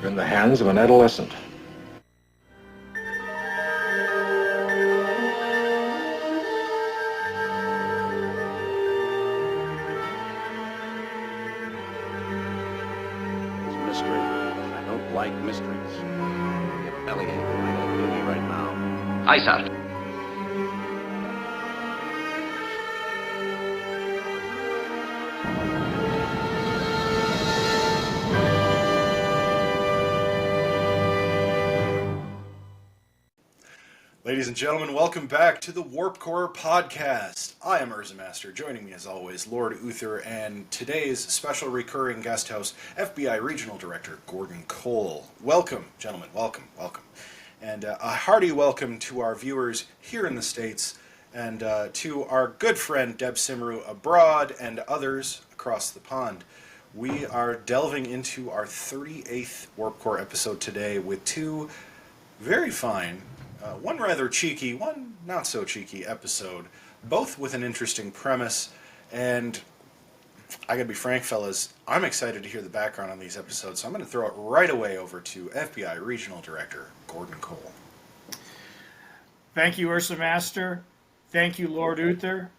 You're in the hands of an adolescent. It's mystery. I don't like mysteries. Your bellyache. I gotta kill you right now. Aye, sir. Ladies and gentlemen, welcome back to the Warp Core Podcast. I am UrzaMaster. Joining me as always, Lord Uther, and today's special recurring guest host, FBI Regional Director Gordon Cole. Welcome, gentlemen. Welcome. And a hearty welcome to our viewers here in the States and to our good friend Deb Simmeru abroad and others across the pond. We are delving into our 38th Warp Core episode today with two very fine, one rather cheeky, one not so cheeky episode, both with an interesting premise. And I gotta be frank, fellas, I'm excited to hear the background on these episodes, so I'm gonna throw it right away over to FBI Regional Director Gordon Cole. Thank you, UrzaMaster. Thank you, Lord Uther.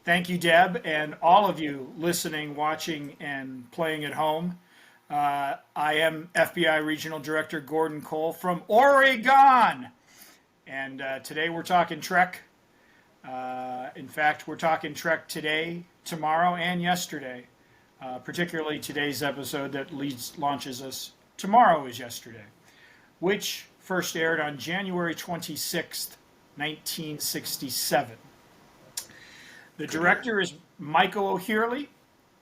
Thank you, Deb, and all of you listening, watching, and playing at home. I am FBI Regional Director Gordon Cole from Oregon. And today we're talking Trek. In fact, we're talking Trek today, tomorrow, and yesterday. Particularly today's episode that launches us tomorrow is yesterday, which first aired on January 26th, 1967. The director is Michael O'Hurley,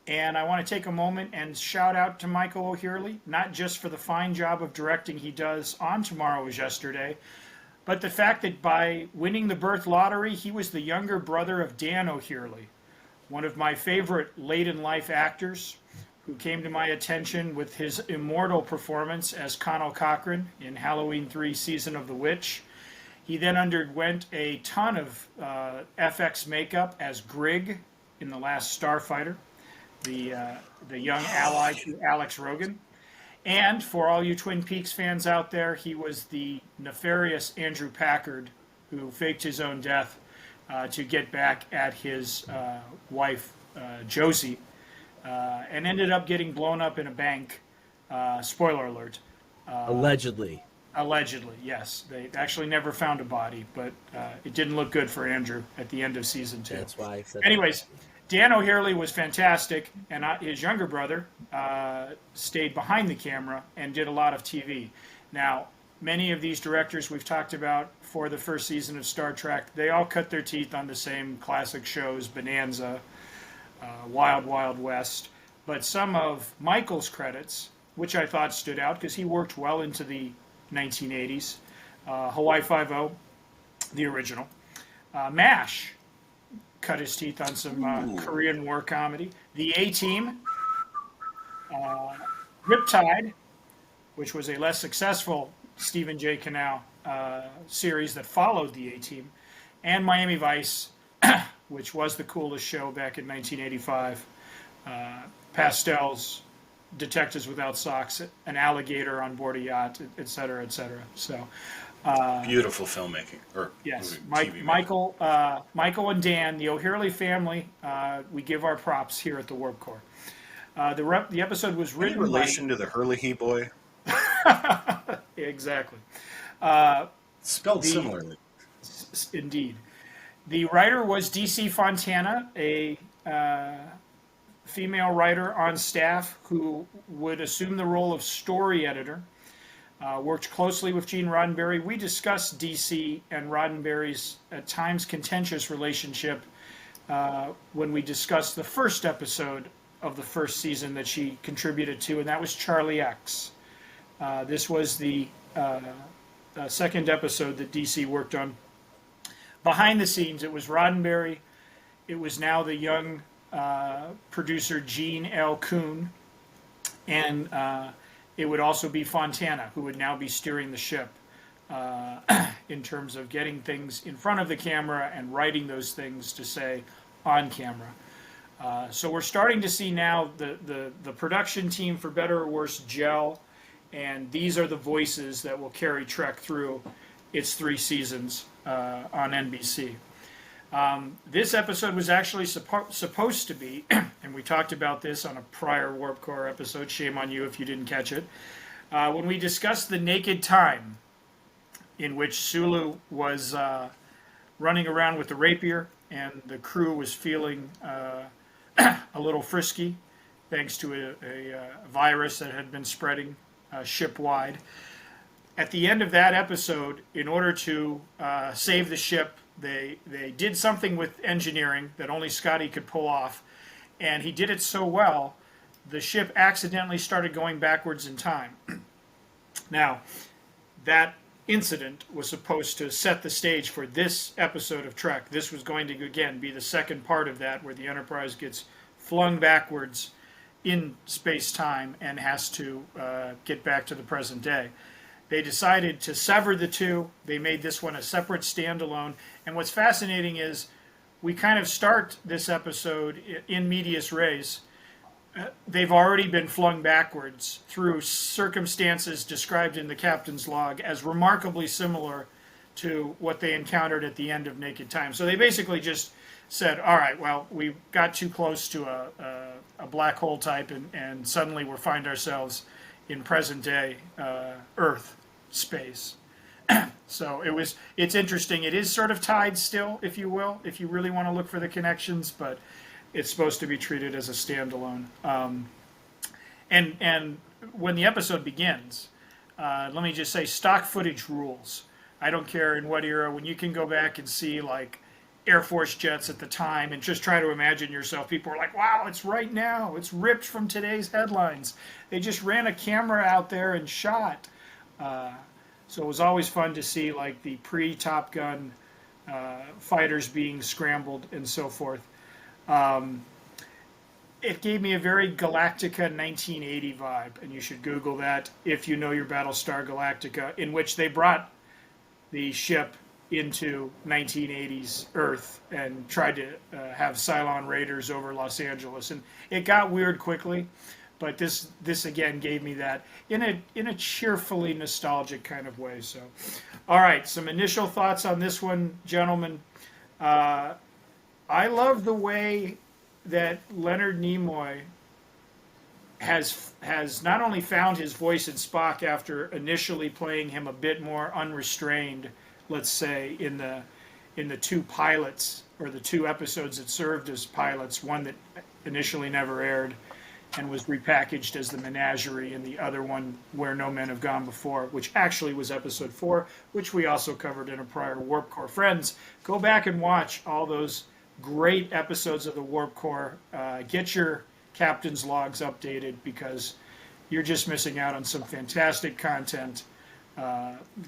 and I want to take a moment and shout out to Michael O'Hurley, not just for the fine job of directing he does on Tomorrow is Yesterday, but the fact that by winning the birth lottery, he was the younger brother of Dan O'Hurley, one of my favorite late-in-life actors who came to my attention with his immortal performance as Connell Cochran in Halloween 3 Season of the Witch. He then underwent a ton of FX makeup as Grigg in The Last Starfighter, the young ally to Alex Rogan. And for all you Twin Peaks fans out there, he was the nefarious Andrew Packard who faked his own death to get back at his wife, Josie, and ended up getting blown up in a bank. Spoiler alert. Allegedly. Allegedly, yes. They actually never found a body, but it didn't look good for Andrew at the end of season 2. That's why I said Anyways, Dan O'Hurley was fantastic, and his younger brother stayed behind the camera and did a lot of TV. Now, many of these directors we've talked about for the first season of Star Trek, they all cut their teeth on the same classic shows, Bonanza, Wild Wild West. But some of Michael's credits, which I thought stood out because he worked well into the 1980s, Hawaii Five-0, the original, MASH, cut his teeth on some Korean War comedy. The A-Team, Riptide, which was a less successful Stephen J. Cannell series that followed the A-Team, and Miami Vice, which was the coolest show back in 1985. Pastels, Detectives Without Socks, an alligator on board a yacht, et cetera, et cetera. So, Beautiful filmmaking. Yes, TV Michael and Dan, the O'Hurley family, we give our props here at the Warp Core. The episode was Any written relation to the Hurley boy? Exactly. Spelled similarly. Indeed. The writer was D.C. Fontana, a female writer on staff who would assume the role of story editor. Worked closely with Gene Roddenberry. We discussed D.C. and Roddenberry's at times contentious relationship when we discussed the first episode of the first season that she contributed to, and that was Charlie X. This was the second episode that D.C. worked on. Behind the scenes, it was Roddenberry. It was now the young producer Gene L. Kuhn, and it would also be Fontana, who would now be steering the ship in terms of getting things in front of the camera and writing those things to say on camera. So we're starting to see now the production team, for better or worse, gel, and these are the voices that will carry Trek through its 3 seasons on NBC. This episode was actually supposed to be, and we talked about this on a prior Warp Core episode, shame on you if you didn't catch it, when we discussed the Naked Time, in which Sulu was running around with the rapier, and the crew was feeling a little frisky, thanks to a virus that had been spreading ship-wide. At the end of that episode, in order to save the ship, they did something with engineering that only Scotty could pull off, and he did it so well, the ship accidentally started going backwards in time. Now, that incident was supposed to set the stage for this episode of Trek. This was going to, again, be the second part of that, where the Enterprise gets flung backwards in space-time and has to get back to the present day. They decided to sever the two. They made this one a separate standalone. And what's fascinating is we kind of start this episode in medias res. They've already been flung backwards through circumstances described in the captain's log as remarkably similar to what they encountered at the end of Naked Time. So they basically just said, all right, well, we got too close to a black hole type, and suddenly we find ourselves in present day Earth space. So it's interesting. It is sort of tied still, if you will, if you really want to look for the connections, but it's supposed to be treated as a standalone. And when the episode begins, let me just say, stock footage rules. I don't care in what era, when you can go back and see like Air Force jets at the time and just try to imagine yourself. People are like, wow, it's right now. It's ripped from today's headlines. They just ran a camera out there and shot. So it was always fun to see like the pre-Top Gun fighters being scrambled and so forth. It gave me a very Galactica 1980 vibe, and you should Google that if you know your Battlestar Galactica, in which they brought the ship into 1980s Earth and tried to have Cylon raiders over Los Angeles, and it got weird quickly. But this again gave me that in a cheerfully nostalgic kind of way. So, all right, some initial thoughts on this one, gentlemen. I love the way that Leonard Nimoy has not only found his voice in Spock after initially playing him a bit more unrestrained, let's say in the 2 pilots, or the 2 episodes that served as pilots, one that initially never aired and was repackaged as the Menagerie, and the other one, Where No Men Have Gone Before, which actually was episode 4, which we also covered in a prior Warp Core. Friends, go back and watch all those great episodes of the Warp Core. Get your captain's logs updated, because you're just missing out on some fantastic content.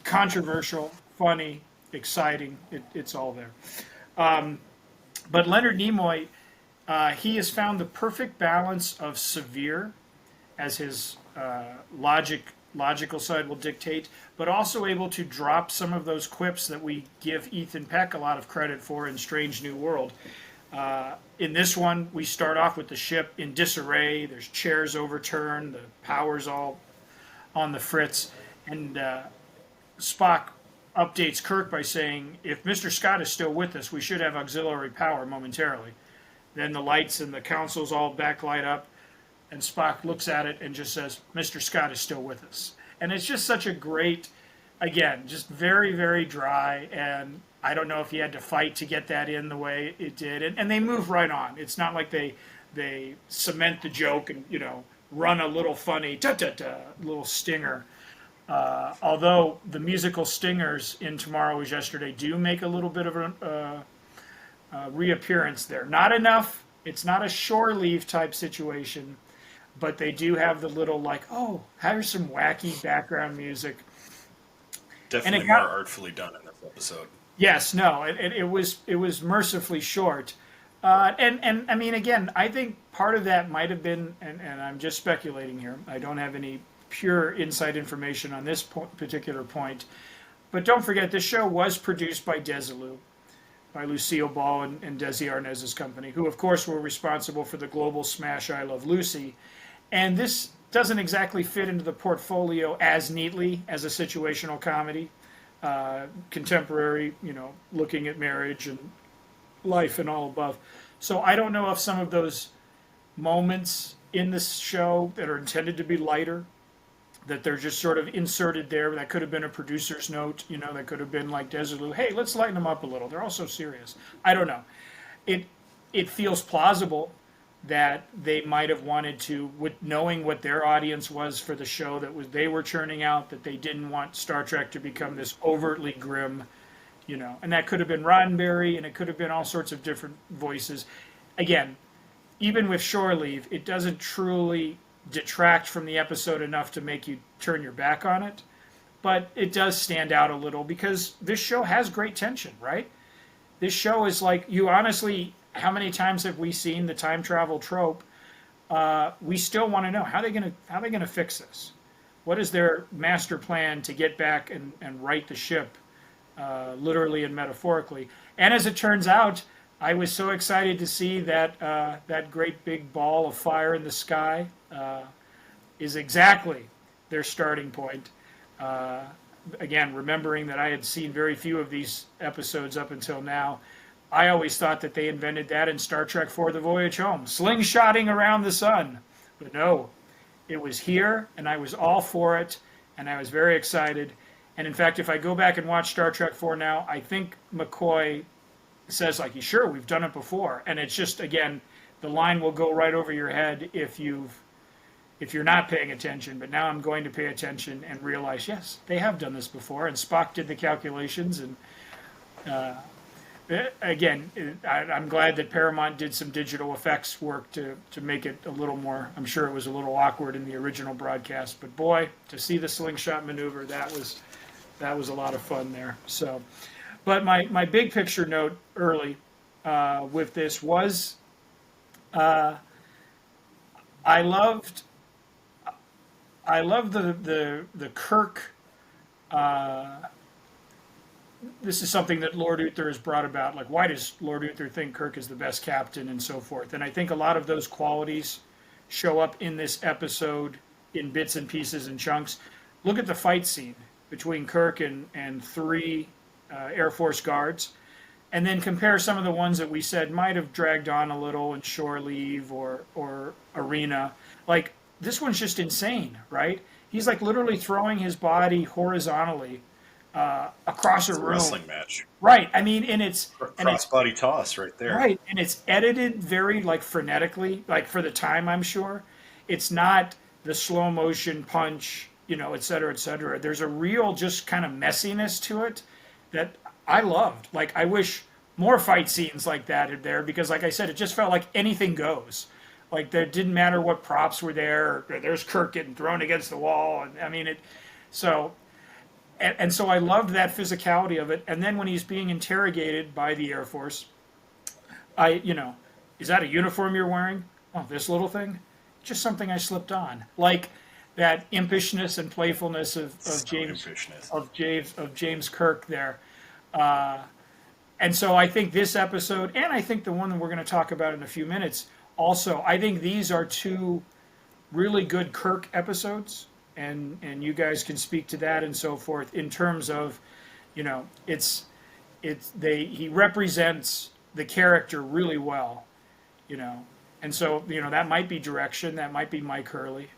Controversial, funny, exciting, it's all there. But Leonard Nimoy, he has found the perfect balance of severe, as his logical side will dictate, but also able to drop some of those quips that we give Ethan Peck a lot of credit for in Strange New World. In this one, we start off with the ship in disarray. There's chairs overturned, the power's all on the fritz, and Spock updates Kirk by saying, if Mr. Scott is still with us, we should have auxiliary power momentarily. Then the lights in the consoles all backlight up, and Spock looks at it and just says, Mr. Scott is still with us. And it's just such a great, again, just very, very dry, and I don't know if he had to fight to get that in the way it did. And they move right on. It's not like they cement the joke and, run a little funny, little stinger. Although the musical stingers in Tomorrow Was Yesterday do make a little bit of a reappearance there. Not enough. It's not a shore leave type situation, but they do have the little like, oh, here's some wacky background music. Definitely more artfully done in this episode. Yes, no, it was mercifully short. And I mean, again, I think part of that might have been, and I'm just speculating here, I don't have any pure inside information on this particular point, but don't forget, this show was produced by Desilu, by Lucille Ball and Desi Arnaz's company, who of course were responsible for the global smash I Love Lucy. And this doesn't exactly fit into the portfolio as neatly as a situational comedy, contemporary, looking at marriage and life and all above. So I don't know if some of those moments in this show that are intended to be lighter, that they're just sort of inserted there. That could have been a producer's note, that could have been like Desilu, hey, let's lighten them up a little. They're all so serious. I don't know. It feels plausible that they might have wanted to, with knowing what their audience was for the show they were churning out, that they didn't want Star Trek to become this overtly grim, and that could have been Roddenberry, and it could have been all sorts of different voices. Again, even with Shore Leave, it doesn't truly detract from the episode enough to make you turn your back on it, but it does stand out a little because this show has great tension, right? This show is like, you honestly, how many times have we seen the time travel trope? We still want to know how they gonna fix this. What is their master plan to get back and right the ship, literally and metaphorically? And as it turns out, I was so excited to see that that great big ball of fire in the sky is exactly their starting point. Again, remembering that I had seen very few of these episodes up until now, I always thought that they invented that in Star Trek IV: The Voyage Home, slingshotting around the sun. But no, it was here, and I was all for it, and I was very excited. And in fact, if I go back and watch Star Trek IV now, I think McCoy says, like, sure, we've done it before. And it's just, again, the line will go right over your head if you're not paying attention. But now I'm going to pay attention and realize, yes, they have done this before. And Spock did the calculations. And again, I'm glad that Paramount did some digital effects work to make it a little more, I'm sure it was a little awkward in the original broadcast. But boy, to see the slingshot maneuver, that was a lot of fun there. So, but my big picture note early with this was I loved the Kirk. This is something that Lord Uther has brought about. Like, why does Lord Uther think Kirk is the best captain and so forth? And I think a lot of those qualities show up in this episode in bits and pieces and chunks. Look at the fight scene between Kirk and three Air Force guards, and then compare some of the ones that we said might have dragged on a little in Shore Leave or Arena. Like, this one's just insane, right? He's like literally throwing his body horizontally across a room. Wrestling match. Right. I mean, and it's cross-body toss right there. Right, and it's edited very like frenetically, like for the time, I'm sure. It's not the slow motion punch, et cetera, et cetera. There's a real just kind of messiness to it that I loved. Like, I wish more fight scenes like that are there because, like I said, it just felt like anything goes. Like, there didn't matter what props were there. There's Kirk getting thrown against the wall. And I mean, so I loved that physicality of it. And then when he's being interrogated by the Air Force, is that a uniform you're wearing? Oh, this little thing? Just something I slipped on. Like, that impishness and playfulness of James Kirk there. And so I think this episode, and I think the one that we're going to talk about in a few minutes, also, I think these are two really good Kirk episodes, and you guys can speak to that and so forth in terms of, he represents the character really well, and so that might be direction, that might be Mike Hurley,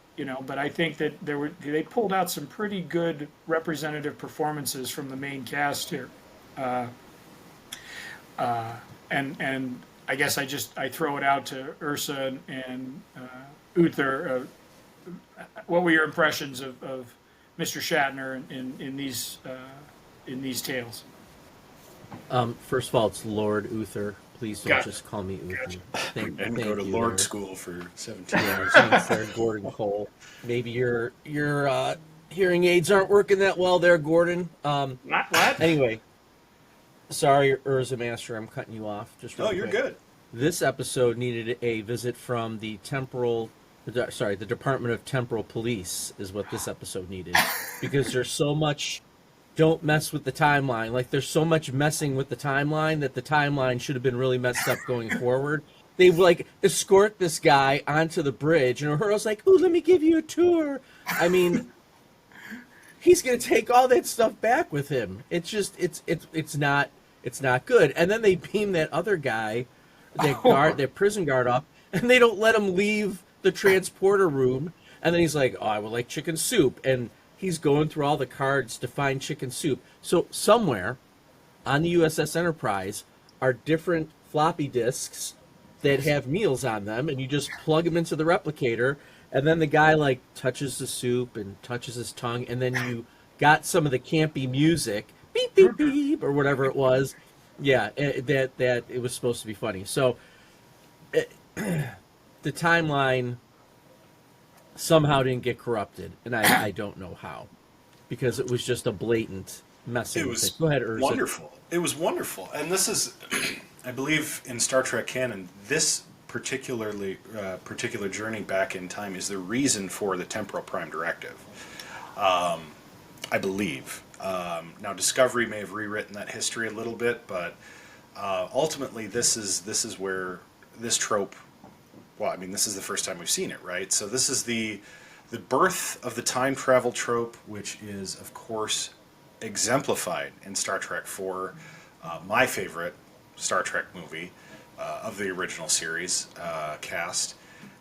but I think that they pulled out some pretty good representative performances from the main cast here, and I guess I throw it out to Urza and Uther. What were your impressions of Mr. Shatner in these tales? First of all, it's Lord Uther. Please don't just call me Uther. And go to Lord School for 17 years. Thanks there, Gordon Cole. Maybe your hearing aids aren't working that well there, Gordon. Not what? Anyway, sorry, UrzaMaster, I'm cutting you off. Just real you're quick. good. This episode needed a visit from the Department of Temporal Police is what this episode needed, because there's so much. Don't mess with the timeline. Like, there's so much messing with the timeline that the timeline should have been really messed up going forward. they like escort this guy onto the bridge, and Uhura's like, "Oh, let me give you a tour." I mean, he's gonna take all that stuff back with him. It's just it's not good. And then they beam that other guy, that prison guard up, and they don't let him leave the transporter room. And then he's like, "Oh, I would like chicken soup," and he's going through all the cards to find chicken soup. So somewhere on the USS Enterprise are different floppy disks that have meals on them, and you just plug them into the replicator, and then the guy like touches the soup and touches his tongue, and then you got some of the campy music, beep beep beep, or whatever it was. Yeah, that it was supposed to be funny. So the timeline somehow didn't get corrupted, and I don't know how, because it was just a blatant messing. It was Go ahead, Urza. wonderful. It was wonderful, and this is, I believe, in Star Trek canon, this particular journey back in time is the reason for the temporal prime directive. I believe. Now, Discovery may have rewritten that history a little bit, but ultimately, this is where this trope. Well, I mean, this is the first time we've seen it, right? So this is the birth of the time travel trope, which is, of course, exemplified in Star Trek IV, my favorite Star Trek movie of the original series cast.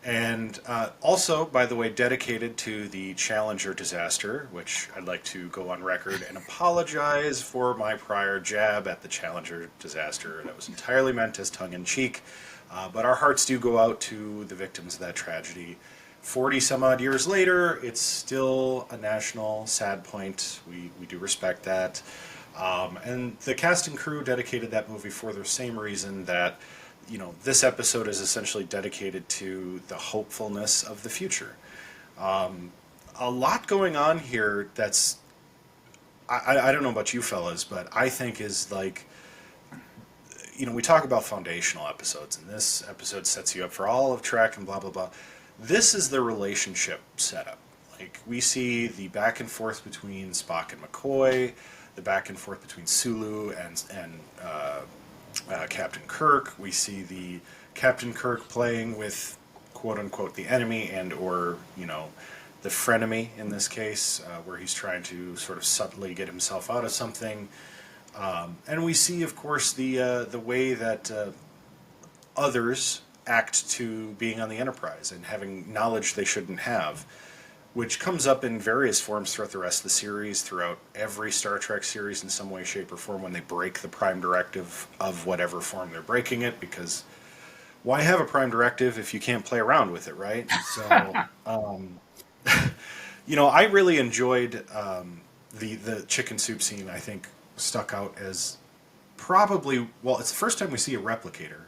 And also, by the way, dedicated to the Challenger disaster, which I'd like to go on record and apologize for my prior jab at the Challenger disaster. That was entirely meant as tongue-in-cheek, but our hearts do go out to the victims of that tragedy. 40 some odd years later, it's still a national sad point. We do respect that. And the cast and crew dedicated that movie for the same reason that, you know, this episode is essentially dedicated to the hopefulness of the future. A lot going on here that's, I don't know about you fellas, but I think is like, you know, we talk about foundational episodes, and this episode sets you up for all of Trek and blah, blah, blah. This is the relationship setup. Like, we see the back and forth between Spock and McCoy, the back and forth between Sulu and Captain Kirk. We see the Captain Kirk playing with, quote-unquote, the enemy and or, you know, the frenemy in this case, where he's trying to sort of subtly get himself out of something. And we see, of course, the way that others act to being on the Enterprise and having knowledge they shouldn't have, which comes up in various forms throughout the rest of the series, throughout every Star Trek series in some way, shape, or form when they break the Prime Directive of whatever form they're breaking it, because why have a Prime Directive if you can't play around with it, right? So, you know, I really enjoyed the chicken soup scene. I think stuck out as probably, well, it's the first time we see a replicator.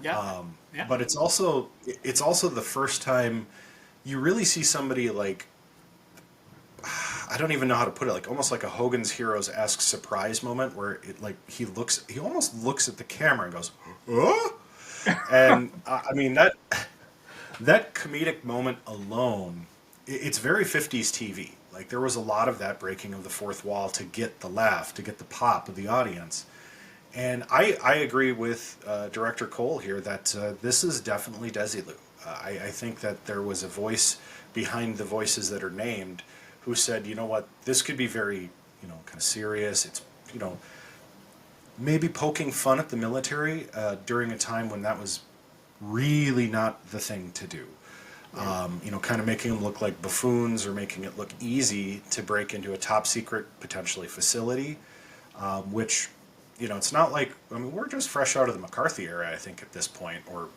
Yeah. But it's also the first time you really see somebody like, I don't even know how to put it, like almost like a Hogan's Heroes-esque surprise moment where it like he almost looks at the camera and goes, "Huh?" And I mean that comedic moment alone, it's very 50s TV. Like there was a lot of that breaking of the fourth wall to get the laugh, to get the pop of the audience. And I agree with Director Cole here that this is definitely Desilu. I think that there was a voice behind the voices that are named who said, you know what, this could be very, you know, kind of serious. It's, you know, maybe poking fun at the military during a time when that was really not the thing to do. You know, kind of making them look like buffoons or making it look easy to break into a top secret, potentially, facility, which, you know, it's not like, I mean, we're just fresh out of the McCarthy era, I think, at this point, or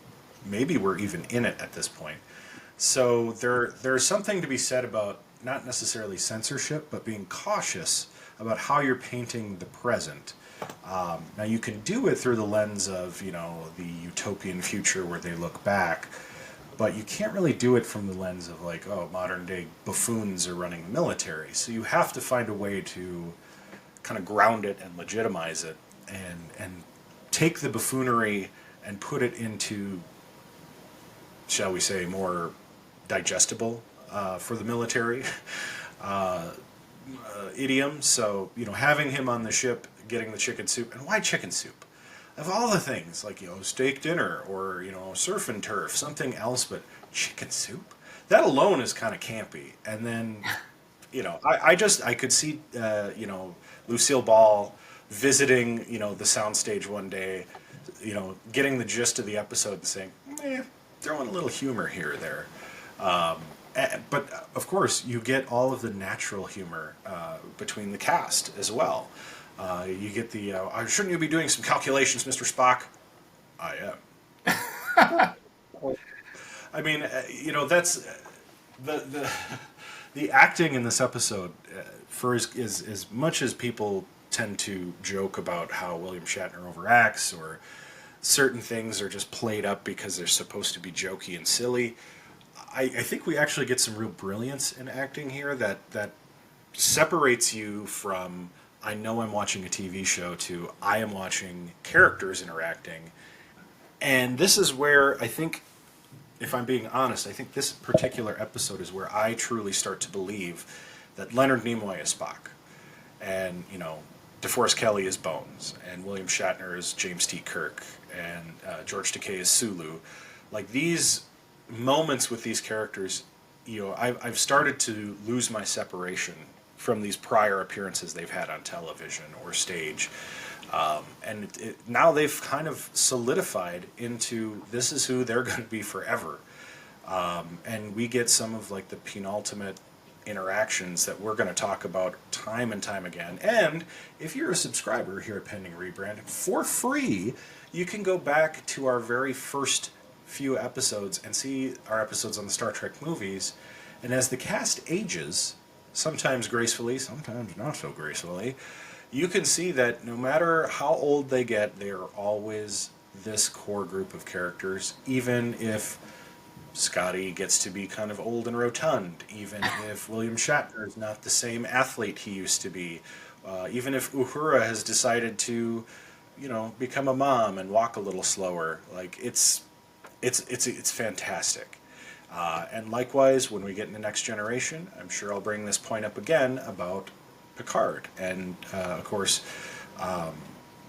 maybe we're even in it at this point. So there's something to be said about not necessarily censorship, but being cautious about how you're painting the present. Now, you can do it through the lens of, you know, the utopian future where they look back, but you can't really do it from the lens of like, oh, modern day buffoons are running the military. So you have to find a way to kind of ground it and legitimize it and take the buffoonery and put it into, shall we say, more digestible for the military idiom. So, you know, having him on the ship, getting the chicken soup. And why chicken soup? of all the things, like, steak dinner or, surf and turf, something else, but chicken soup? That alone is kind of campy. And then, I could see, Lucille Ball visiting, the soundstage one day, getting the gist of the episode and saying, throwing a little humor here or there. But of course, you get all of the natural humor between the cast as well. You get the, shouldn't you be doing some calculations, Mr. Spock? I am. I mean, that's the acting in this episode. For as much as people tend to joke about how William Shatner overacts, or certain things are just played up because they're supposed to be jokey and silly, I think we actually get some real brilliance in acting here that separates you from, I know I'm watching a TV show, to I am watching characters interacting. And this is where I think, if I'm being honest, I think this particular episode is where I truly start to believe that Leonard Nimoy is Spock, and, DeForest Kelley is Bones, and William Shatner is James T. Kirk, and George Takei is Sulu. Like, these moments with these characters, I've started to lose my separation from these prior appearances they've had on television or stage. And now they've kind of solidified into, this is who they're going to be forever. And we get some of, like, the penultimate interactions that we're going to talk about time and time again. And if you're a subscriber here at Pending Rebrand, for free, you can go back to our very first few episodes and see our episodes on the Star Trek movies. And as the cast ages, sometimes gracefully, sometimes not so gracefully, you can see that no matter how old they get, they are always this core group of characters, even if Scotty gets to be kind of old and rotund, even if William Shatner is not the same athlete he used to be, even if Uhura has decided to, become a mom and walk a little slower. Like, it's fantastic. And likewise, when we get into Next Generation, I'm sure I'll bring this point up again about Picard. And, of course,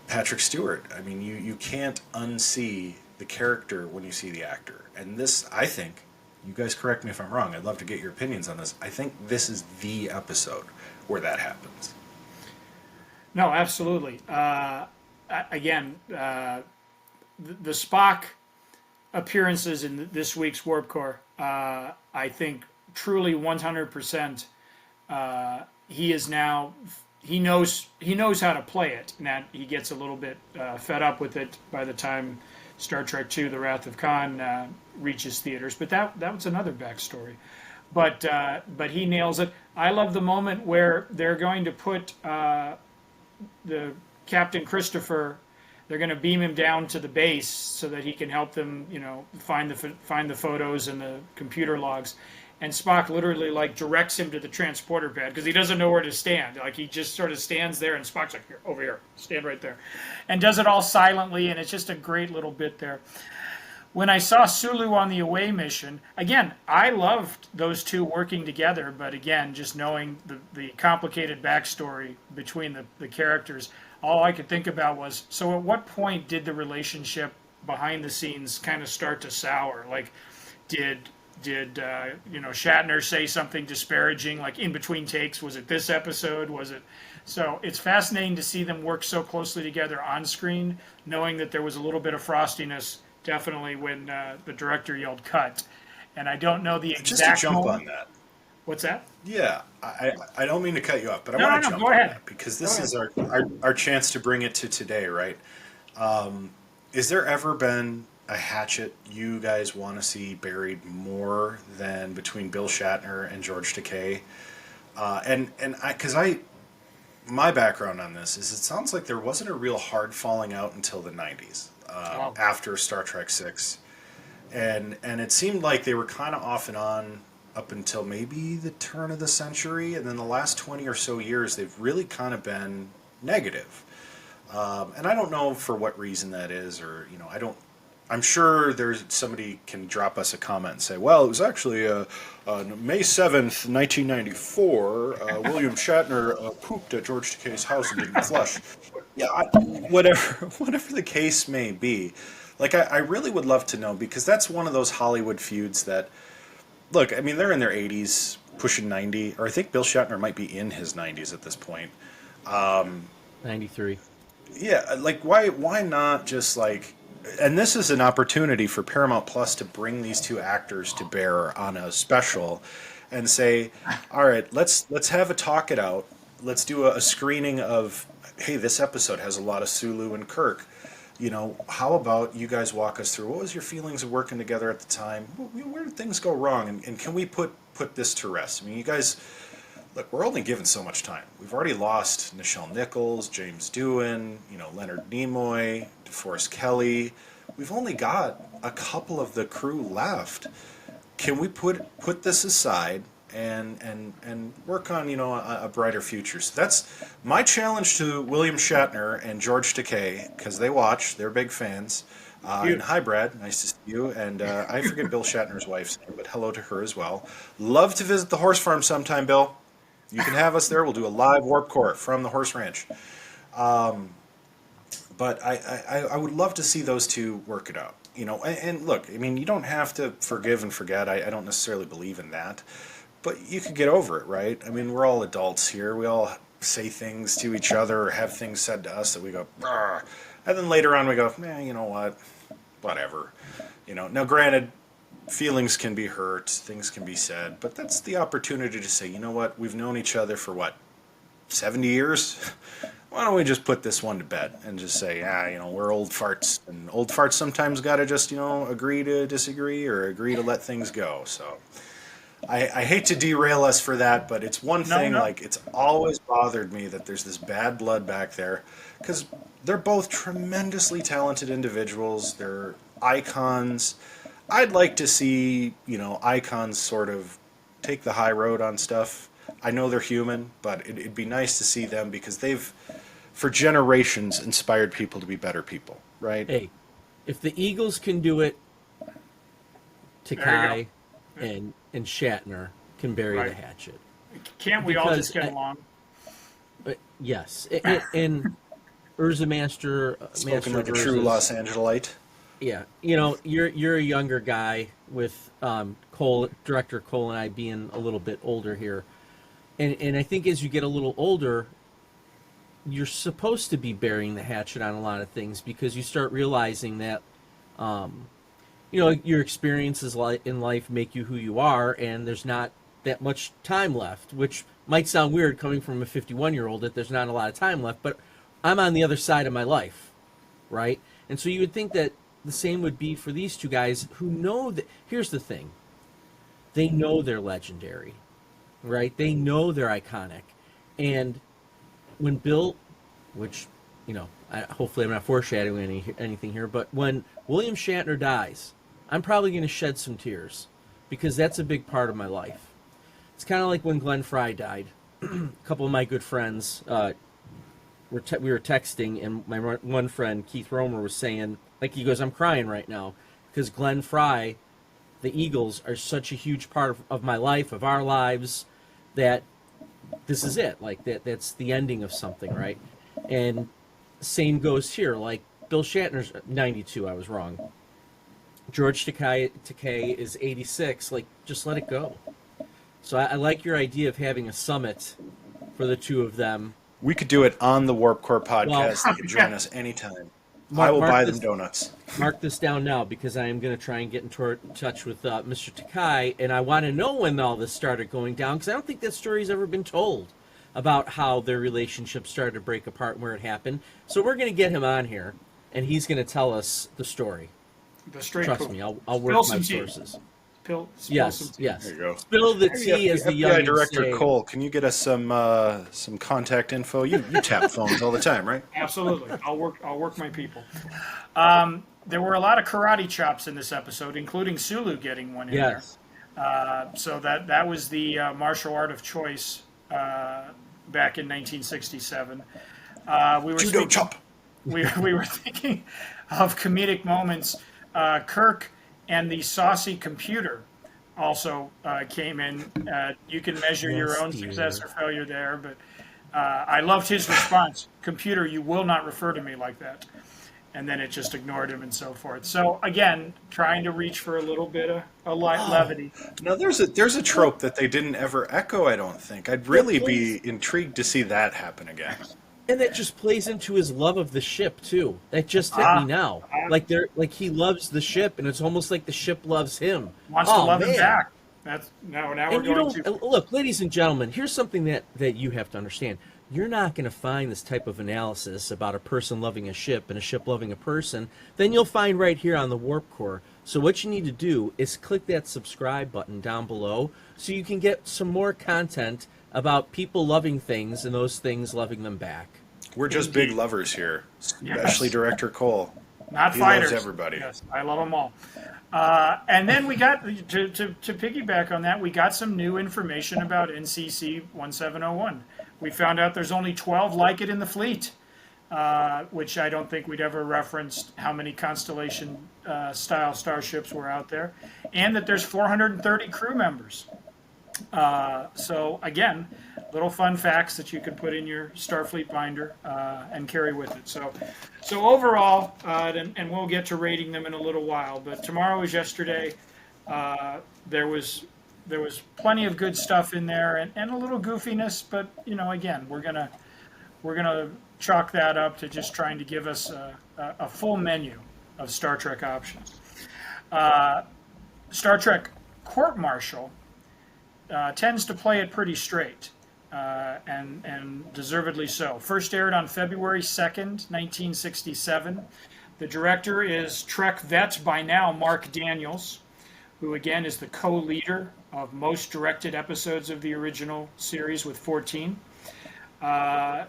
Patrick Stewart. I mean, you can't unsee the character when you see the actor. And this, I think, you guys correct me if I'm wrong, I'd love to get your opinions on this. I think this is the episode where that happens. No, absolutely. Again, the Spock appearances in this week's Warp Core, I think truly 100%. He knows how to play it. Now he gets a little bit fed up with it by the time Star Trek II: The Wrath of Khan reaches theaters, but that was another backstory. But he nails it. I love the moment where they're going to put the Captain Christopher. They're going to beam him down to the base so that he can help them, find the photos and the computer logs. And Spock literally, like, directs him to the transporter pad because he doesn't know where to stand. Like, he just sort of stands there, and Spock's like, here, over here, stand right there. And does it all silently, and it's just a great little bit there. When I saw Sulu on the away mission, again, I loved those two working together, but again, just knowing the complicated backstory between the characters, all I could think about was, so at what point did the relationship behind the scenes kind of start to sour? Like, did Shatner say something disparaging, like in between takes? Was it this episode? Was it? So it's fascinating to see them work so closely together on screen, knowing that there was a little bit of frostiness, definitely, when the director yelled cut. And I don't know the exact Just to jump moment. on that. What's that? Yeah, I don't mean to cut you off, but I want to jump on that because this is our chance to bring it to today, right? Is there ever been a hatchet you guys want to see buried more than between Bill Shatner and George Takei? My background on this is, it sounds like there wasn't a real hard falling out until the 90s, after Star Trek VI. And it seemed like they were kind of off and on up until maybe the turn of the century, and then the last 20 or so years they've really kind of been negative. And I don't know for what reason that is, or I'm sure there's somebody can drop us a comment and say, well, it was actually on May 7th, 1994, William Shatner pooped at George Takei's house and didn't flush. Yeah, whatever the case may be, like I really would love to know, because that's one of those Hollywood feuds that, look, I mean, they're in their 80s, pushing 90, or I think Bill Shatner might be in his 90s at this point. 93. Yeah, like why not just like, and this is an opportunity for Paramount Plus to bring these two actors to bear on a special, and say, all right, let's have a talk it out. Let's do a screening of, hey, this episode has a lot of Sulu and Kirk. You know, how about you guys walk us through, what was your feelings of working together at the time? Where did things go wrong? And can we put this to rest? I mean, you guys, look, we're only given so much time. We've already lost Nichelle Nichols, James Doohan, Leonard Nimoy, DeForest Kelly. We've only got a couple of the crew left. Can we put this aside and work on a brighter future? So that's my challenge to William Shatner and George Takei, because they watch, they're big fans. And hi, Brad, nice to see you. And I forget Bill Shatner's wife's name, but hello to her as well. Love to visit the horse farm sometime, Bill. You can have us there. We'll do a live Warp Core from the horse ranch. But I would love to see those two work it out. And look, I mean, you don't have to forgive and forget. I don't necessarily believe in that. But you could get over it, right? I mean, we're all adults here. We all say things to each other or have things said to us that we go, "Brr." And then later on we go, you know what? Whatever. Now granted, feelings can be hurt, things can be said, but that's the opportunity to say, you know what? We've known each other for 70 years? Why don't we just put this one to bed and just say, we're old farts, and old farts sometimes got to just, agree to disagree or agree to let things go. So I hate to derail us for that, but it's one thing, like, it's always bothered me that there's this bad blood back there, because they're both tremendously talented individuals. They're icons. I'd like to see, icons sort of take the high road on stuff. I know they're human, but it'd be nice to see them, because they've, for generations, inspired people to be better people, right? Hey, if the Eagles can do it, Takei and Shatner can bury the hatchet. Can't we all just get along? Yes. And UrzaMaster... Spoken like a true Los Angelite. Yeah. You're a younger guy with Director Cole and I being a little bit older here. And I think as you get a little older, you're supposed to be burying the hatchet on a lot of things, because you start realizing that, your experiences in life make you who you are, and there's not that much time left, which might sound weird coming from a 51-year-old that there's not a lot of time left, but I'm on the other side of my life, right? And so you would think that the same would be for these two guys who know that. Here's the thing. They know they're legendary, right? They know they're iconic. And when Bill, which, hopefully I'm not foreshadowing anything here, but when William Shatner dies, I'm probably going to shed some tears, because that's a big part of my life. It's kind of like when Glenn Fry died. A couple of my good friends, we were texting, and my one friend, Keith Romer, was saying, like, he goes, I'm crying right now, because Glenn Fry, the Eagles, are such a huge part of my life, of our lives, that this is it. Like, that's the ending of something, right? And same goes here. Like, Bill Shatner's 92, I was wrong. George Takei is 86. Like, just let it go. So I like your idea of having a summit for the two of them. We could do it on the Warp Core podcast. They could join us anytime. I will buy them donuts. Mark this down now, because I am going to try and get in touch with Mr. Takei, and I want to know when all this started going down, because I don't think that story's ever been told about how their relationship started to break apart and where it happened. So we're going to get him on here, and he's going to tell us the story. Trust me, I'll work my sources. Yes. There you go. Spill the tea, as the young Director say. Cole, can you get us some contact info? You tap phones all the time, right? Absolutely. I'll work my people. There were a lot of karate chops in this episode, including Sulu getting one in there. So that was the martial art of choice back in 1967. Judo chop. We were thinking of comedic moments. Kirk and the saucy computer also came in. You can measure your own success or failure there, but I loved his response. Computer, you will not refer to me like that. And then it just ignored him and so forth. So again, trying to reach for a little bit of a light levity. Now there's a trope that they didn't ever echo. I don't think. I'd really be intrigued to see that happen again. And that just plays into his love of the ship too. That just hit me now. Like he loves the ship, and it's almost like the ship loves him. Wants to love him back. That's now we're going to look, ladies and gentlemen. Here's something that you have to understand. You're not going to find this type of analysis about a person loving a ship and a ship loving a person. Then you'll find right here on the Warp Core. So what you need to do is click that subscribe button down below, so you can get some more content about people loving things and those things loving them back. We're just big lovers here, especially Director Cole. Not he fighters. Loves everybody. Yes, I love them all. And then we got, to piggyback on that, we got some new information about NCC 1701. We found out there's only 12 like it in the fleet, which I don't think we'd ever referenced how many Constellation-style starships were out there, and that there's 430 crew members. So again, little fun facts that you can put in your Starfleet binder and carry with it. So overall, and we'll get to rating them in a little while, but tomorrow is yesterday. There was plenty of good stuff in there and a little goofiness, but again, we're gonna chalk that up to just trying to give us a full menu of Star Trek options. Star Trek Court Martial tends to play it pretty straight, and deservedly so. First aired on February 2nd, 1967. The director is Trek vet by now Mark Daniels, who again is the co-leader of most directed episodes of the original series with 14.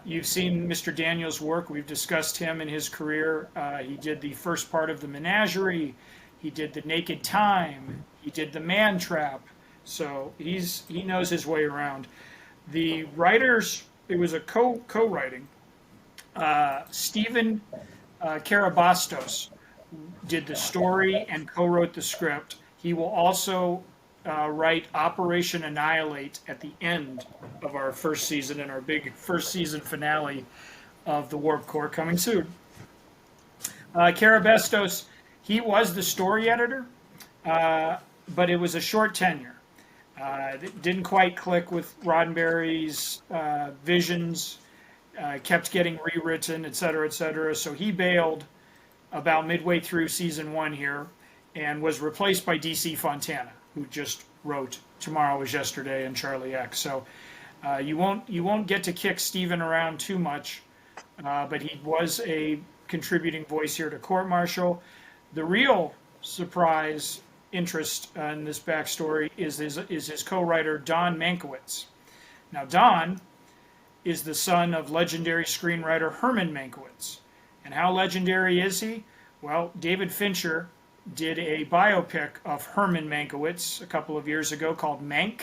You've seen Mr. Daniels' work. We've discussed him and his career. He did the first part of The Menagerie. He did The Naked Time. He did The Man Trap. So he knows his way around. The writers, it was a co-writing. Stephen Karabastos did the story and co-wrote the script. He will also write Operation Annihilate at the end of our first season and our big first season finale of the Warp Core coming soon. Karabastos, he was the story editor, but it was a short tenure. It didn't quite click with Roddenberry's visions, kept getting rewritten, et cetera, so he bailed about midway through season 1 here and was replaced by DC Fontana, who just wrote Tomorrow Is Yesterday and Charlie X. So you won't get to kick Steven around too much, but he was a contributing voice here to Court Martial. The real surprise interest in this backstory is his co-writer Don Mankiewicz. Now Don is the son of legendary screenwriter Herman Mankiewicz. And how legendary is he? Well, David Fincher did a biopic of Herman Mankiewicz a couple of years ago called Mank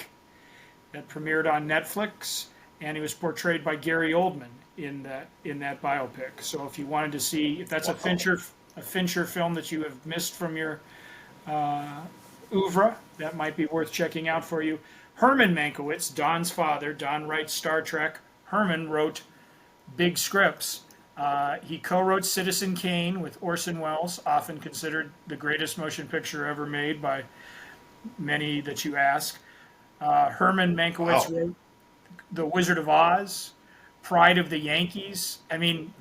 that premiered on Netflix, and he was portrayed by Gary Oldman in that biopic. So if you wanted to see, if that's a Fincher film that you have missed from your oeuvre, that might be worth checking out for you. Herman Mankiewicz, Don's father. Don writes Star Trek. Herman wrote big scripts. He co-wrote Citizen Kane with Orson Welles, often considered the greatest motion picture ever made by many that you ask. Herman Mankiewicz wrote The Wizard of Oz, Pride of the Yankees. I mean,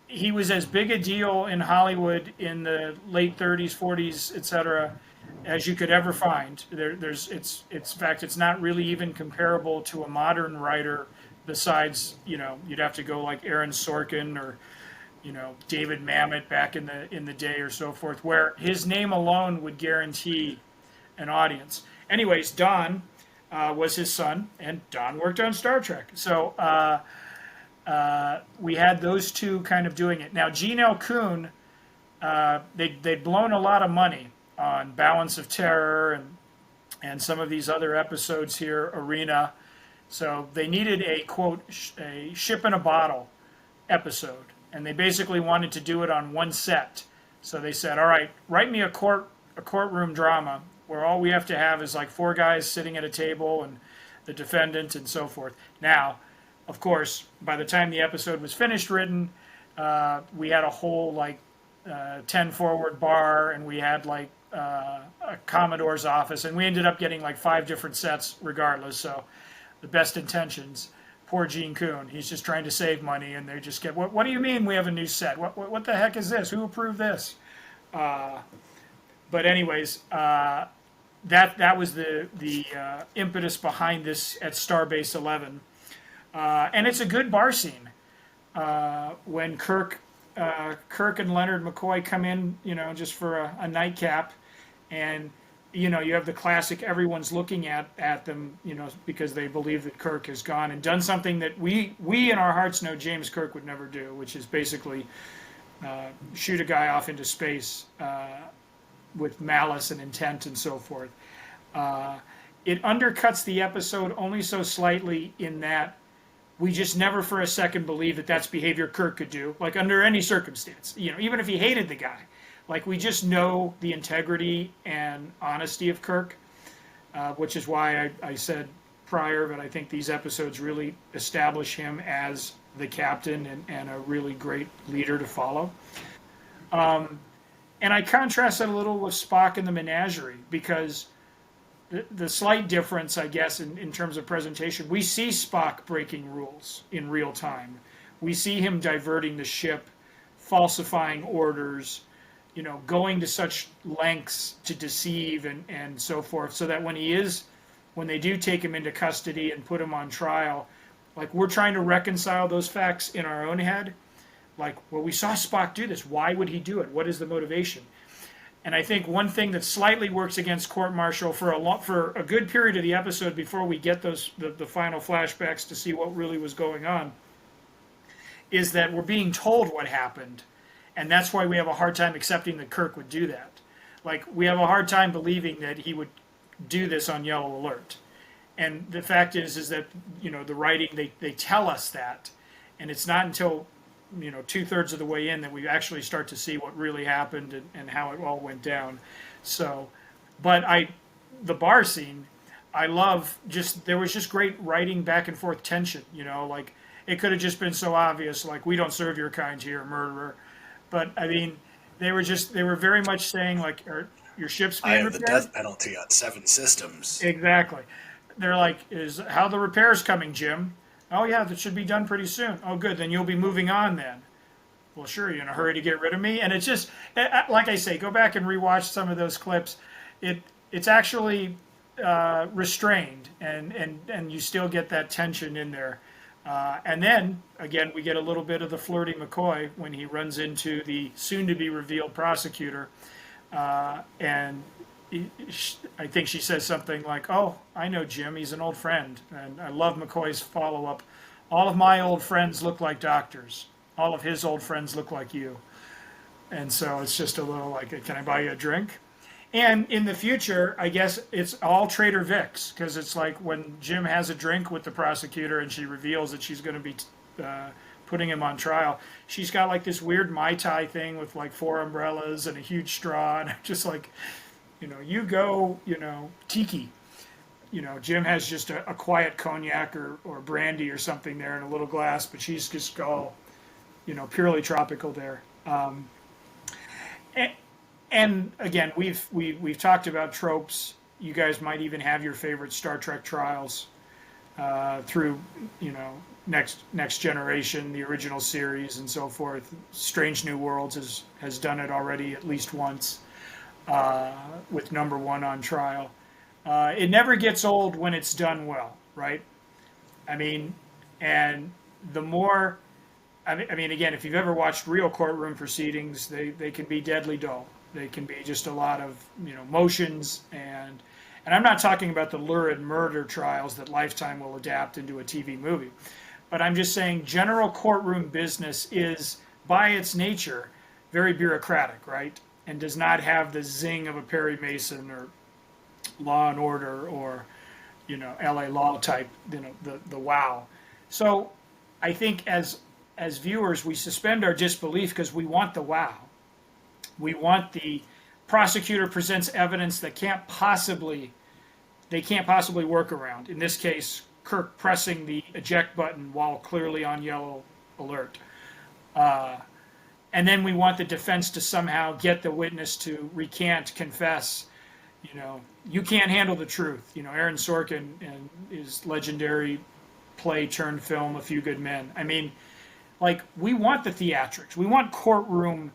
he was as big a deal in Hollywood in the late 30s, 40s, etc., as you could ever find. In fact, it's not really even comparable to a modern writer. Besides, you'd have to go like Aaron Sorkin or, David Mamet back in the day or so forth, where his name alone would guarantee an audience. Anyways, Don was his son, and Don worked on Star Trek. So we had those two kind of doing it. Now, Gene L. Kuhn, they'd blown a lot of money on Balance of Terror and some of these other episodes here, Arena. So they needed a, quote, a ship in a bottle episode. And they basically wanted to do it on one set. So they said, all right, write me a courtroom drama where all we have to have is like 4 guys sitting at a table and the defendant and so forth. Now, of course, by the time the episode was finished written, we had a whole 10 forward bar, and we had a Commodore's office, and we ended up getting 5 different sets regardless. So the best intentions. Poor Gene Kuhn. He's just trying to save money, and they just get, what do you mean we have a new set? What the heck is this? Who approved this? But anyways, that was the impetus behind this at Starbase 11. And it's a good bar scene. When Kirk and Leonard McCoy come in, just for a nightcap, and you have the classic, everyone's looking at them, because they believe that Kirk has gone and done something that we in our hearts know James Kirk would never do, which is basically shoot a guy off into space with malice and intent and so forth. It undercuts the episode only so slightly in that we just never for a second believe that that's behavior Kirk could do, under any circumstance, even if he hated the guy. We just know the integrity and honesty of Kirk, which is why I said prior that I think these episodes really establish him as the captain and a really great leader to follow. And I contrast that a little with Spock and the Menagerie, because the slight difference, I guess, in terms of presentation, we see Spock breaking rules in real time. We see him diverting the ship, falsifying orders, going to such lengths to deceive and so forth, so that when they do take him into custody and put him on trial, we're trying to reconcile those facts in our own head. Well, we saw Spock do this. Why would he do it? What is the motivation? And I think one thing that slightly works against court-martial for a good period of the episode before we get the final flashbacks to see what really was going on is that we're being told what happened, and that's why we have a hard time accepting that Kirk would do that. We have a hard time believing that he would do this on Yellow Alert. And the fact is that, the writing, they tell us that, and it's not until 2/3 of the way in that we actually start to see what really happened and how it all went down. So, but the bar scene, I love there was just great writing, back and forth tension, it could have just been so obvious, we don't serve your kind here, murderer. But I mean, they were very much saying are your ship's being repaired? I have the death penalty on 7 systems. Exactly. They're is how the repairs coming, Jim? Oh, yeah, that should be done pretty soon. Oh, good, then you'll be moving on then. Well, sure, you're in a hurry to get rid of me? And it's just, like I say, go back and rewatch some of those clips. It's actually restrained, and you still get that tension in there. And then, again, we get a little bit of the flirty McCoy when he runs into the soon-to-be-revealed prosecutor, and I think she says something like, oh, I know Jim, he's an old friend. And I love McCoy's follow-up. All of my old friends look like doctors. All of his old friends look like you. And so it's just a little can I buy you a drink? And in the future, I guess it's all Trader Vic's, because it's when Jim has a drink with the prosecutor and she reveals that she's going to be putting him on trial, she's got this weird Mai Tai thing with 4 umbrellas and a huge straw, and I'm just you go, tiki. Jim has just a quiet cognac or brandy or something there in a little glass, but she's just all, purely tropical there. And again, we've talked about tropes. You guys might even have your favorite Star Trek trials through, Next Generation, the original series, and so forth. Strange New Worlds has done it already at least once. With number 1 on trial. It never gets old when it's done well, right? I mean, and the more, I mean, again, if you've ever watched real courtroom proceedings, they can be deadly dull. They can be just a lot of, motions, and I'm not talking about the lurid murder trials that Lifetime will adapt into a TV movie, but I'm just saying general courtroom business is, by its nature, very bureaucratic, right? And does not have the zing of a Perry Mason or Law and Order or, LA Law type, the wow. So I think as viewers, we suspend our disbelief because we want the wow. We want the prosecutor presents evidence that they can't possibly work around. In this case, Kirk pressing the eject button while clearly on yellow alert. And then we want the defense to somehow get the witness to recant, confess. You can't handle the truth. Aaron Sorkin and his legendary play turned film, A Few Good Men. I mean, like, we want the theatrics. We want courtroom,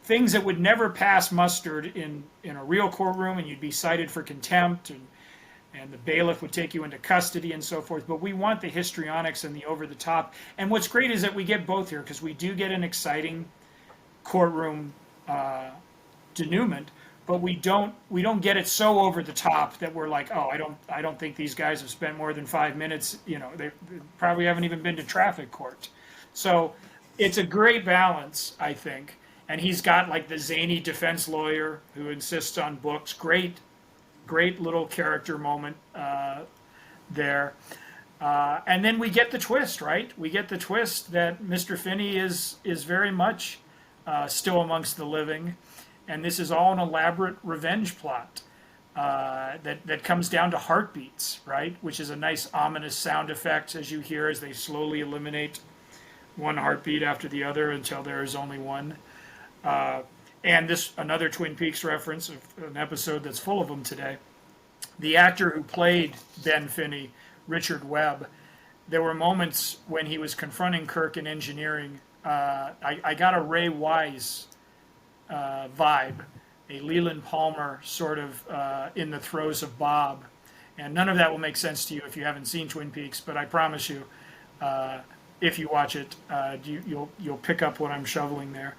things that would never pass mustard in a real courtroom, and you'd be cited for contempt, and the bailiff would take you into custody and so forth. But we want the histrionics and the over-the-top. And what's great is that we get both here, because we do get an exciting courtroom denouement, but we don't get it so over the top that we're like, oh, I don't think these guys have spent more than 5 minutes. They probably haven't even been to traffic court. So it's a great balance, I think. And he's got like the zany defense lawyer who insists on books. Great little character moment there. And then we get the twist, right? We get the twist that Mr. Finney is very much still amongst the living. And this is all an elaborate revenge plot that comes down to heartbeats, right? Which is a nice ominous sound effect as you hear as they slowly eliminate one heartbeat after the other until there is only one. And this, another Twin Peaks reference, an episode that's full of them today. The actor who played Ben Finney, Richard Webb, there were moments when he was confronting Kirk in engineering. I got a Ray Wise vibe, a Leland Palmer sort of in the throes of Bob. And none of that will make sense to you if you haven't seen Twin Peaks, but I promise you, if you watch it, you'll pick up what I'm shoveling there.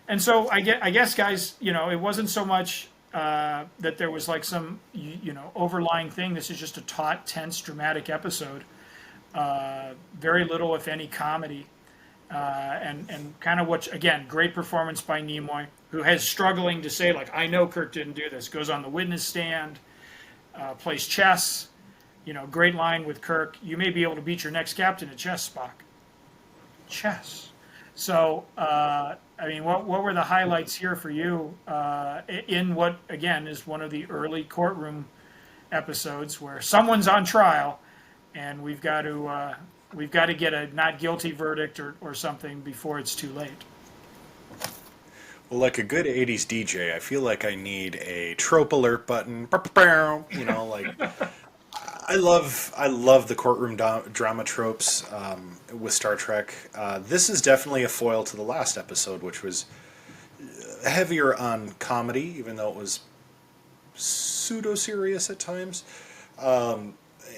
And so I guess, guys, it wasn't so much that there was like some, overlying thing. This is just a taut, tense, dramatic episode. Very little, if any, comedy. And kind of what, again, great performance by Nimoy, who has struggling to say, like, I know Kirk didn't do this. Goes on the witness stand, plays chess. Great line with Kirk. You may be able to beat your next captain at chess, Spock. Chess. So, what were the highlights here for you in what, again, is one of the early courtroom episodes where someone's on trial and we've got to get a not guilty verdict or something before it's too late? Well, like a good 80s DJ, I feel like I need a trope alert button. I love the courtroom drama tropes with Star Trek. This is definitely a foil to the last episode, which was heavier on comedy, even though it was pseudo-serious at times.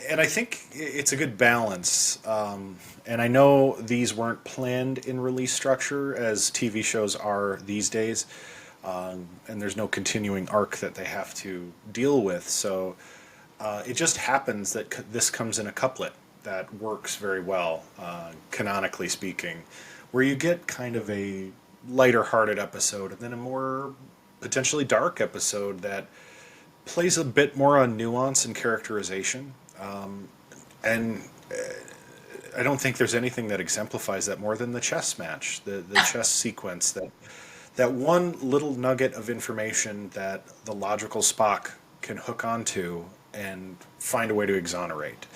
And I think it's a good balance. And I know these weren't planned in release structure as TV shows are these days. And there's no continuing arc that they have to deal with. So it just happens that this comes in a couplet that works very well, canonically speaking, where you get kind of a lighter-hearted episode and then a more potentially dark episode that plays a bit more on nuance and characterization. And I don't think there's anything that exemplifies that more than the chess match, the chess sequence, that one little nugget of information that the logical Spock can hook onto and find a way to exonerate.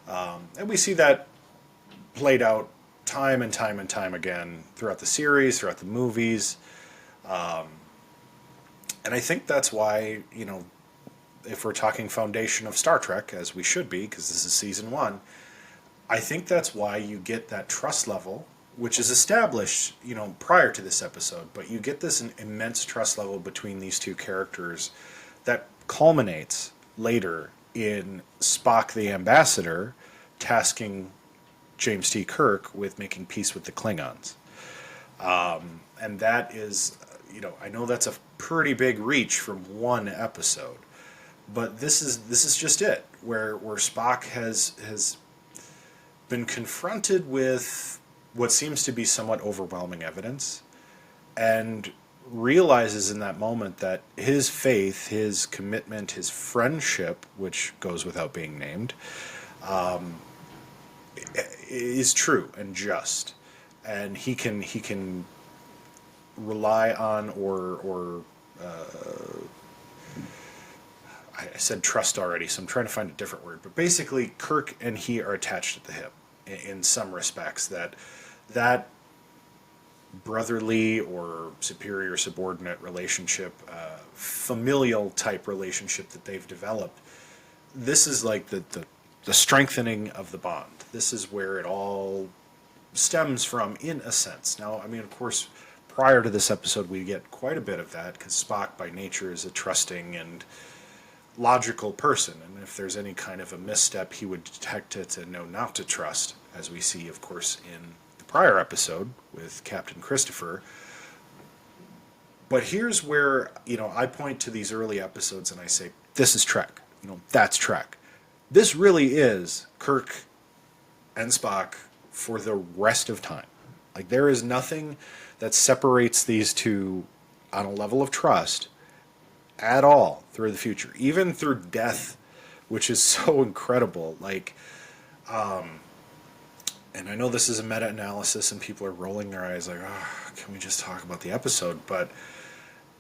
And we see that played out time and time and time again throughout the series, throughout the movies. And I think that's why, if we're talking foundation of Star Trek, as we should be, because this is season 1, I think that's why you get that trust level, which is established, prior to this episode, but you get this immense trust level between these two characters that culminates later in Spock the Ambassador tasking James T. Kirk with making peace with the Klingons. And that is, I know that's a pretty big reach from one episode, but this is just it, where Spock has been confronted with what seems to be somewhat overwhelming evidence and realizes in that moment that his faith, his commitment, his friendship, which goes without being named, is true and just, and he can rely on or I said trust already, so I'm trying to find a different word. But basically, Kirk and he are attached at the hip in some respects. That brotherly or superior subordinate relationship, familial type relationship that they've developed, this is like the strengthening of the bond. This is where it all stems from, in a sense. Now, I mean, of course, prior to this episode, we get quite a bit of that because Spock, by nature, is a trusting and logical person, and if there's any kind of a misstep, he would detect it and know not to trust, as we see, of course, in the prior episode with Captain Christopher. But here's where, I point to these early episodes and I say, this is Trek. That's Trek. This really is Kirk and Spock for the rest of time. Like, there is nothing that separates these two on a level of trust at all through the future, even through death, which is so incredible. Like, and I know this is a meta-analysis and people are rolling their eyes like, oh, can we just talk about the episode? But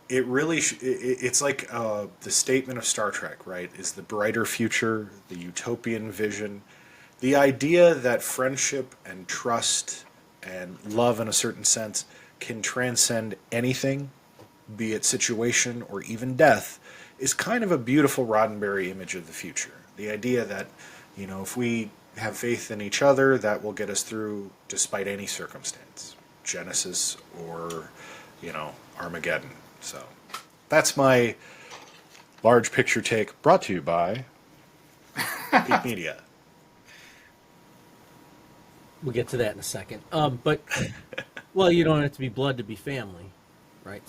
it really, it's like the statement of Star Trek, right? Is the brighter future, the utopian vision, the idea that friendship and trust and love in a certain sense can transcend anything, be it situation or even death, is kind of a beautiful Roddenberry image of the future. The idea that, if we have faith in each other, that will get us through despite any circumstance. Genesis or, Armageddon. So that's my large picture take, brought to you by Geek Media. We'll get to that in a second. But, well, you don't have to be blood to be family, right?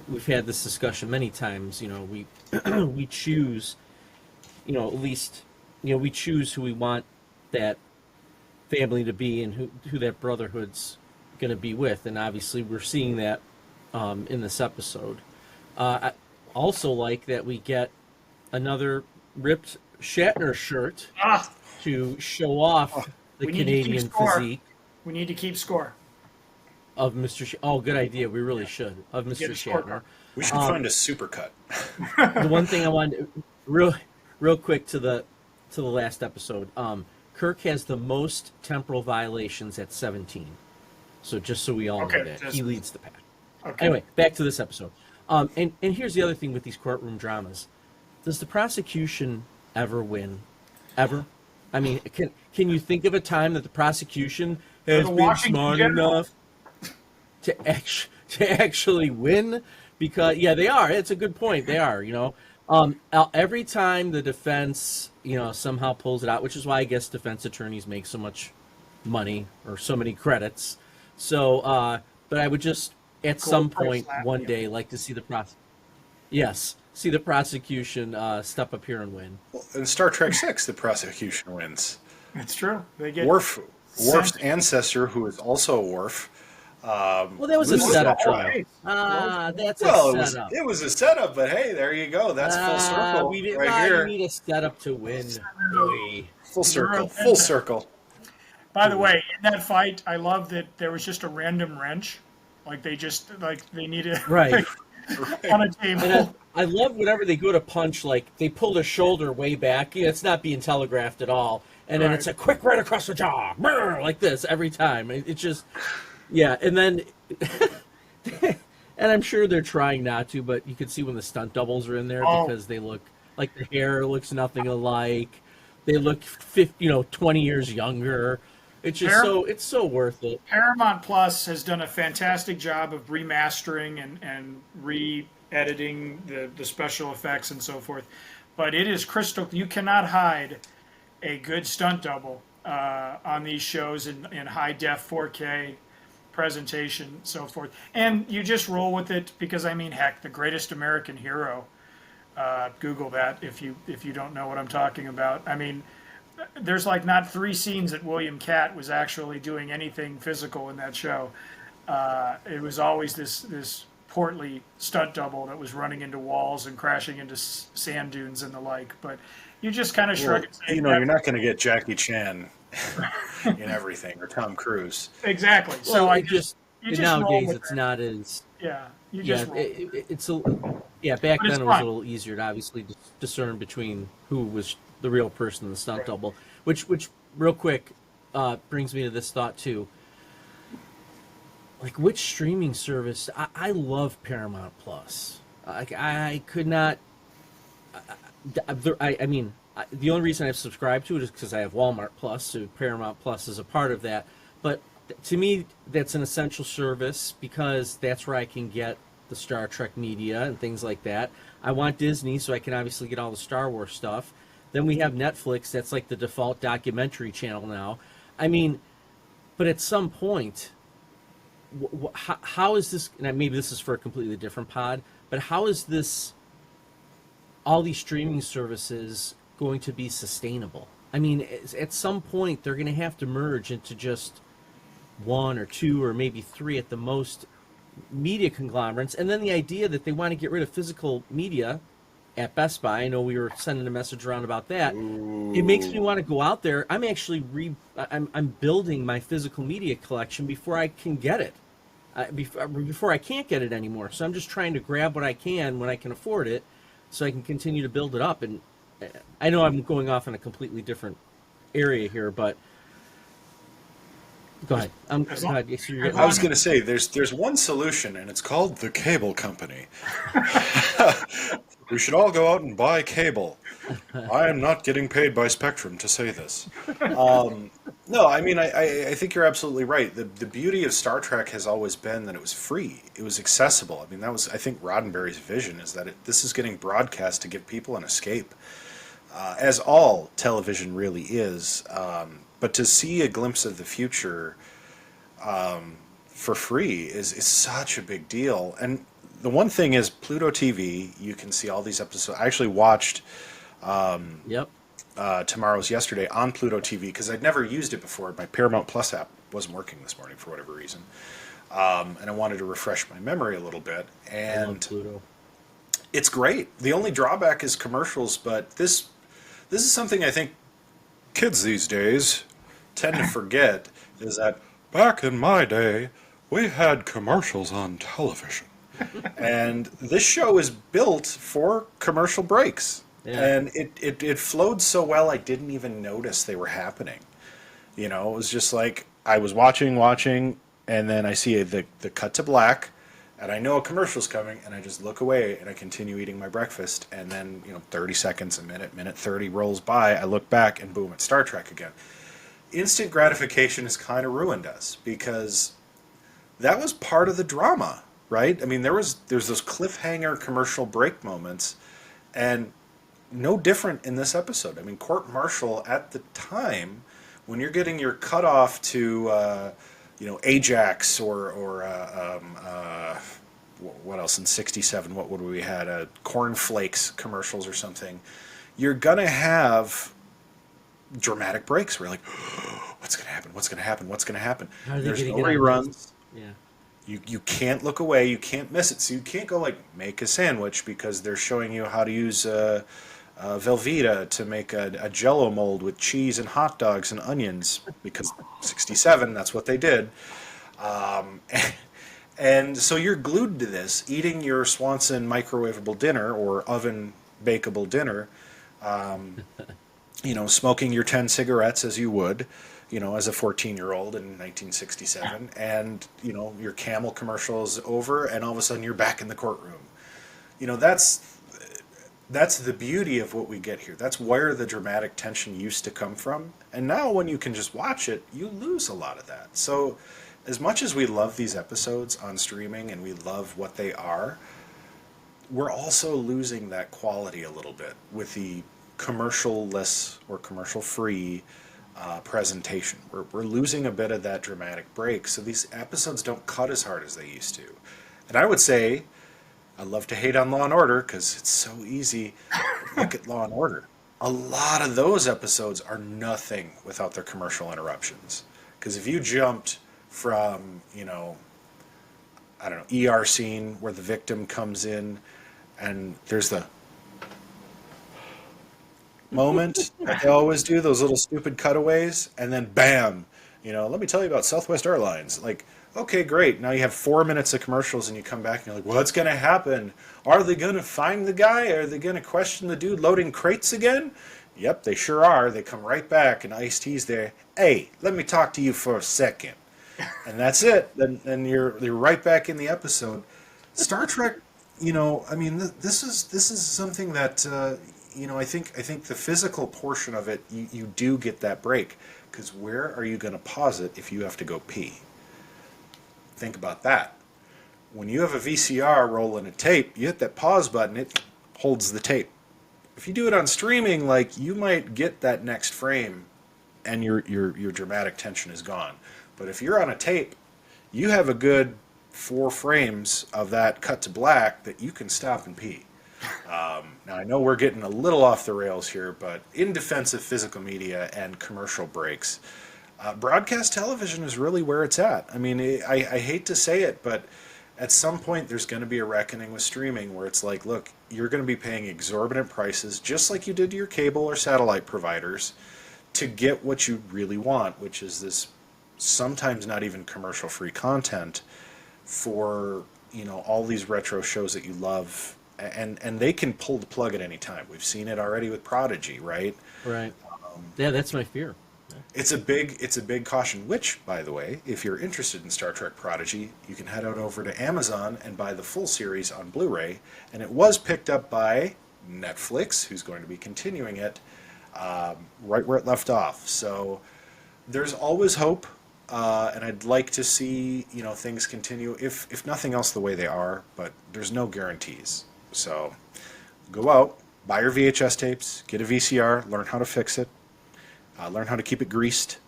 We've had this discussion many times. We we choose, at least, we choose who we want that family to be and who that brotherhood's going to be with, and obviously we're seeing that in this episode. I also like that we get another ripped Shatner shirt to show off the Canadian physique. We need to keep score. Of Mr. Oh, good idea. We really should. Of Mr. Shatner. We should find a supercut. The one thing I wanted, real quick to the last episode. Kirk has the most temporal violations at 17. So just so we all know that he leads the pack. Okay. Anyway, back to this episode. And here's the other thing with these courtroom dramas: does the prosecution ever win? Ever? I mean, can you think of a time that the prosecution has been smart enough to actually win? Because they are. It's a good point. They are. Every time the defense somehow pulls it out, which is why I guess defense attorneys make so much money or so many credits. So, but I would just at some point one day like to see the prosecution step up here and win. Well, in Star Trek 6, the prosecution wins. It's true. They get Worf's ancestor, who is also a Worf. Well, that was a setup trial. That's a setup. It was a setup, but hey, there you go. That's full circle here. You need a setup to win. Full circle. Full circle. By the way, in that fight, I love that there was just a random wrench. Like they needed right on a table. And I love whenever they go to punch, like they pull their shoulder way back. It's not being telegraphed at all, and then it's a quick right across the jaw, like this every time. It's just, and then, and I'm sure they're trying not to, but you can see when the stunt doubles are in there because they look like the hair looks nothing alike. They look 20 years younger. It's just it's so worth it. Paramount Plus has done a fantastic job of remastering and re-editing the special effects and so forth. But it is crystal. You cannot hide a good stunt double on these shows in high def 4K presentation and so forth. And you just roll with it because heck, The Greatest American Hero. Google that if you don't know what I'm talking about. There's like not 3 scenes that William Catt was actually doing anything physical in that show. It was always this portly stunt double that was running into walls and crashing into sand dunes and the like. But you just kind of shrug and say, you're not going to get Jackie Chan in everything or Tom Cruise. Exactly. So just roll nowadays with it's it. not as Yeah, you yeah. just roll. It's a yeah. Back But it's then it was a fun. little easier to obviously discern between who was the real person and the stunt double. Which real quick brings me to this thought too. Like which streaming service? I love Paramount Plus. Like I could not. I mean, the only reason I've subscribed to it is because I have Walmart Plus, so Paramount Plus is a part of that. But to me, that's an essential service because that's where I can get the Star Trek media and things like that. I want Disney, so I can obviously get all the Star Wars stuff. Then we have Netflix, that's like the default documentary channel now. I mean, but at some point, how is this? And maybe this is for a completely different pod, but how is this? All these streaming services going to be sustainable? I mean, at some point they're going to have to merge into just one or two or maybe three at the most media conglomerates. And then the idea that they want to get rid of physical media at Best Buy, I know we were sending a message around about that. Ooh. It makes me want to go out there. I'm actually I'm building my physical media collection before I can get it. Before I can't get it anymore. So I'm just trying to grab what I can when I can afford it, so I can continue to build it up. And I know I'm going off in a completely different area here, but go ahead. Go ahead. I was going to say there's one solution, and it's called the cable company. We should all go out and buy cable. I am not getting paid by Spectrum to say this. No, I mean, I think you're absolutely right. The beauty of Star Trek has always been that it was free. It was accessible. I mean, that was, I think, Roddenberry's vision, is that this is getting broadcast to give people an escape, as all television really is. But to see a glimpse of the future for free is such a big deal. And the one thing is, Pluto TV, you can see all these episodes. I actually watched Tomorrow's yesterday on Pluto TV because I'd never used it before. My Paramount Plus app wasn't working this morning for whatever reason, and I wanted to refresh my memory a little bit. And Pluto. It's great. The only drawback is commercials, but this is something I think kids these days tend to forget, is that back in my day we had commercials on television. And this show is built for commercial breaks. Yeah. And it flowed so well I didn't even notice they were happening. You know, it was just like I was watching, and then I see the cut to black, and I know a commercial's coming, and I just look away and I continue eating my breakfast, and then 30 seconds, a minute 30 rolls by, I look back, and boom, it's Star Trek again. Instant gratification has kind of ruined us because that was part of the drama. Right? I mean, there's those cliffhanger commercial break moments, and no different in this episode. I mean, Court Martial at the time, when you're getting your cutoff to, Ajax or what else in '67? What would we had? Cornflakes commercials or something. You're gonna have dramatic breaks where you're like, oh, what's gonna happen? What's gonna happen? What's gonna happen? There's no reruns. Yeah. You can't look away, you can't miss it. So you can't go like make a sandwich because they're showing you how to use Velveeta to make a Jello mold with cheese and hot dogs and onions because '67, that's what they did. And so you're glued to this, eating your Swanson microwavable dinner or oven bakeable dinner, smoking your 10 cigarettes as you would, as a 14-year-old in 1967, and, your Camel commercial is over, and all of a sudden you're back in the courtroom. That's the beauty of what we get here. That's where the dramatic tension used to come from. And now when you can just watch it, you lose a lot of that. So as much as we love these episodes on streaming and we love what they are, we're also losing that quality a little bit with the commercial-less or commercial-free presentation. We're losing a bit of that dramatic break, so these episodes don't cut as hard as they used to. And I would say, I love to hate on Law & Order because it's so easy. Look at Law & Order. A lot of those episodes are nothing without their commercial interruptions. Because if you jumped from, ER scene where the victim comes in and there's the moment that they always do, those little stupid cutaways, and then bam, let me tell you about Southwest Airlines. Like, okay, great. Now you have 4 minutes of commercials and you come back and you're like, what's going to happen? Are they going to find the guy? Are they going to question the dude loading crates again? Yep, they sure are. They come right back and Ice-T's there. Hey, let me talk to you for a second. And that's it. Then you're right back in the episode. Star Trek, this is something that I think the physical portion of it, you do get that break, because where are you going to pause it if you have to go pee? Think about that. When you have a VCR rolling a tape, you hit that pause button, it holds the tape. If you do it on streaming, like, you might get that next frame and your dramatic tension is gone. But if you're on a tape, you have a good 4 frames of that cut to black that you can stop and pee. Now, I know we're getting a little off the rails here, but in defense of physical media and commercial breaks, broadcast television is really where it's at. I mean, I hate to say it, but at some point there's going to be a reckoning with streaming where it's like, look, you're going to be paying exorbitant prices, just like you did to your cable or satellite providers, to get what you really want, which is this sometimes not even commercial-free content for, all these retro shows that you love, and they can pull the plug at any time. We've seen it already with Prodigy, right? Right. Yeah, that's my fear. It's a big caution, which, by the way, if you're interested in Star Trek Prodigy, you can head out over to Amazon and buy the full series on Blu-ray, and it was picked up by Netflix, who's going to be continuing it right where it left off. So there's always hope, and I'd like to see, things continue, if nothing else, the way they are, but there's no guarantees. So go out, buy your VHS tapes, get a VCR, learn how to fix it, learn how to keep it greased.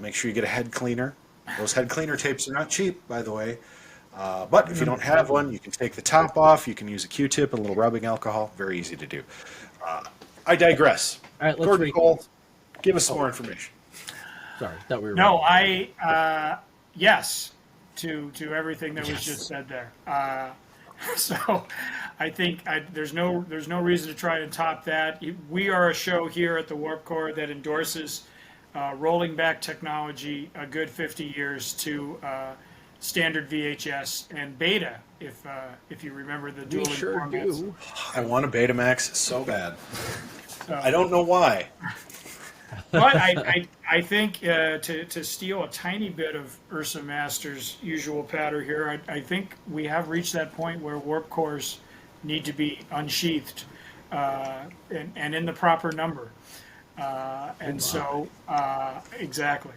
Make sure you get a head cleaner. Those head cleaner tapes are not cheap, by the way. But if you don't have one, you can take the top off. You can use a Q-tip and a little rubbing alcohol. Very easy to do. I digress. All right, let's Gordon Cole, give us some more information. Sorry, thought we were. No, yes to everything that was just said there. So I think there's no reason to try and top that. We are a show here at the Warp Core that endorses rolling back technology a good 50 years to standard VHS and Beta, if you remember the dueling formats. Do. I want a Betamax so bad. So, I don't know why. But I think to steal a tiny bit of UrzaMaster's usual patter here, I think we have reached that point where warp cores need to be unsheathed and in the proper number. Exactly.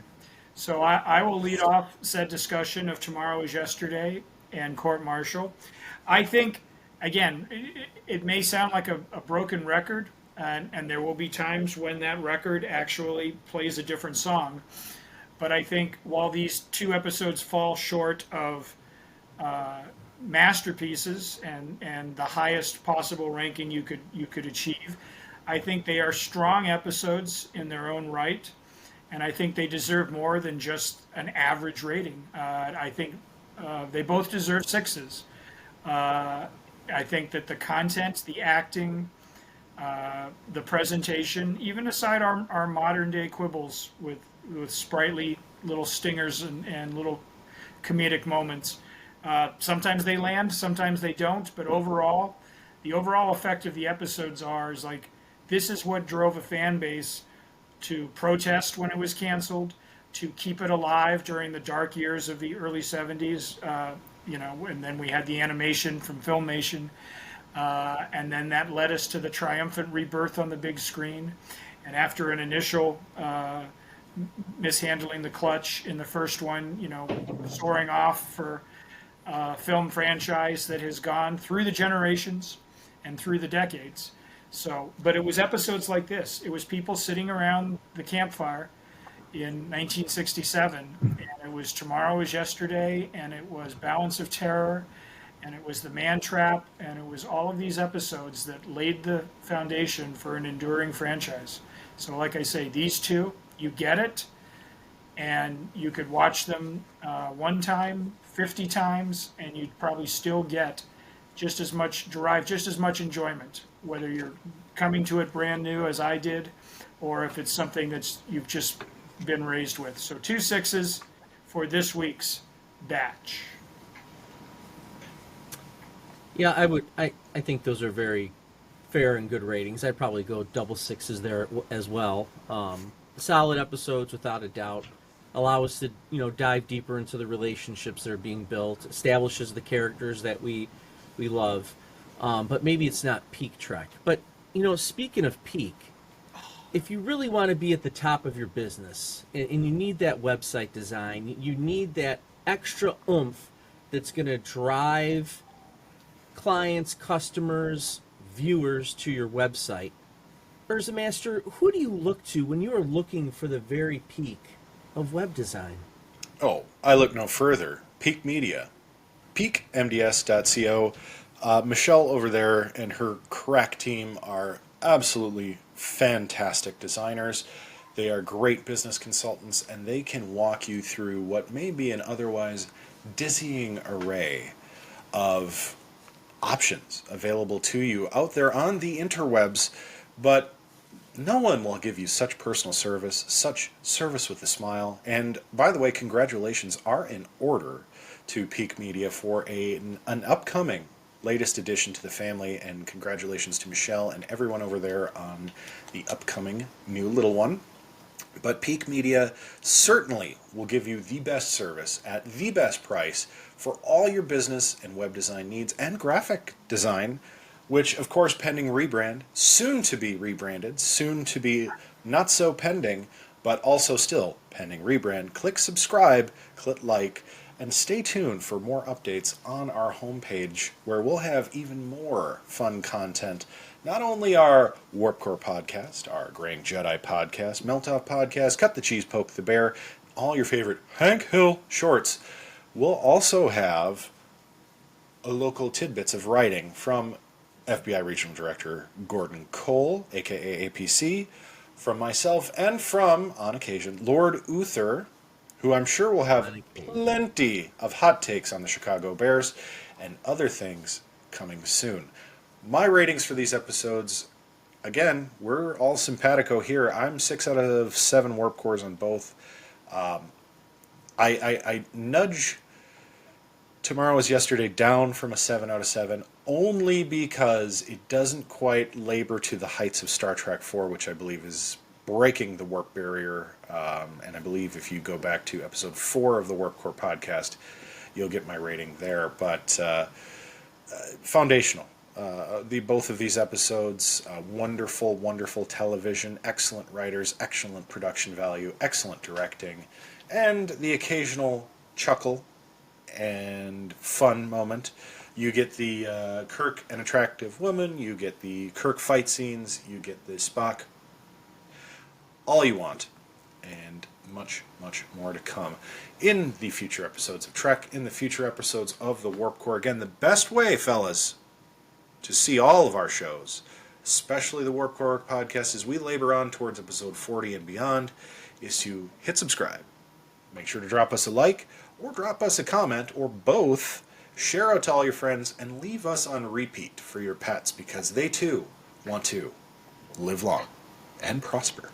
So I will lead off said discussion of Tomorrow is Yesterday and Court Martial. I think, again, it may sound like a broken record, and there will be times when that record actually plays a different song. But I think while these 2 episodes fall short of masterpieces and the highest possible ranking you could achieve, I think they are strong episodes in their own right, and I think they deserve more than just an average rating. I think they both deserve 6s. I think that the content, the acting, the presentation, even aside our modern day quibbles with sprightly little stingers and little comedic moments, sometimes they land, sometimes they don't, but overall, the overall effect of the episodes is like, this is what drove a fan base to protest when it was canceled, to keep it alive during the dark years of the early 70s, and then we had the animation from Filmation. And then that led us to the triumphant rebirth on the big screen. And after an initial mishandling the clutch in the first one, soaring off for a film franchise that has gone through the generations and through the decades. But it was episodes like this. It was people sitting around the campfire in 1967, and it was Tomorrow is Yesterday, and it was Balance of Terror, and it was The Man Trap, and it was all of these episodes that laid the foundation for an enduring franchise. So like I say, these 2, you get it, and you could watch them one time, 50 times, and you'd probably still derive just as much enjoyment, whether you're coming to it brand new as I did, or if it's something you've just been raised with. So 2 6s for this week's batch. Yeah, I think those are very fair and good ratings. I'd probably go double sixes there as well. Solid episodes without a doubt. Allow us to dive deeper into the relationships that are being built. Establishes the characters that we love. But maybe it's not peak Trek. But speaking of peak, if you really want to be at the top of your business and you need that website design, you need that extra oomph that's going to drive clients, customers, viewers to your website. UrzaMaster, who do you look to when you are looking for the very peak of web design? Oh, I look no further. Peak Media. peakmds.co. Michelle over there and her crack team are absolutely fantastic designers. They are great business consultants, and they can walk you through what may be an otherwise dizzying array of options available to you out there on the interwebs, but no one will give you such personal service, such service with a smile. And by the way, congratulations are in order to Peak Media for an upcoming latest addition to the family, and congratulations to Michelle and everyone over there on the upcoming new little one. But Peak Media certainly will give you the best service at the best price for all your business and web design needs and graphic design, which, of course, pending rebrand, soon to be rebranded, soon to be not so pending, but also still pending rebrand. Click subscribe, click like, and stay tuned for more updates on our homepage, where we'll have even more fun content. Not only our Warp Core podcast, our Graying Jedi podcast, Melt Off podcast, Cut the Cheese, Poke the Bear, all your favorite Hank Hill shorts. We'll also have a local tidbits of writing from FBI Regional Director Gordon Cole, aka APC, from myself, and from, on occasion, Lord Uther, who I'm sure will have plenty of hot takes on the Chicago Bears and other things coming soon. My ratings for these episodes, again, we're all simpatico here. I'm 6 out of 7 warp cores on both. I nudge Tomorrow Is Yesterday down from a 7 out of 7 only because it doesn't quite labor to the heights of Star Trek 4, which I believe is breaking the warp barrier. And I believe if you go back to episode 4 of the Warp Core podcast, you'll get my rating there. But foundational. Both of these episodes, wonderful, wonderful television, excellent writers, excellent production value, excellent directing, and the occasional chuckle and fun moment. You get the Kirk, an attractive woman, you get the Kirk fight scenes, you get the Spock, all you want, and much, much more to come in the future episodes of Trek, in the future episodes of the Warp Core. Again, the best way, fellas, to see all of our shows, especially the Warp Core podcast, as we labor on towards episode 40 and beyond, is to hit subscribe. Make sure to drop us a like, or drop us a comment, or both. Share out to all your friends, and leave us on repeat for your pets, because they too want to live long and prosper.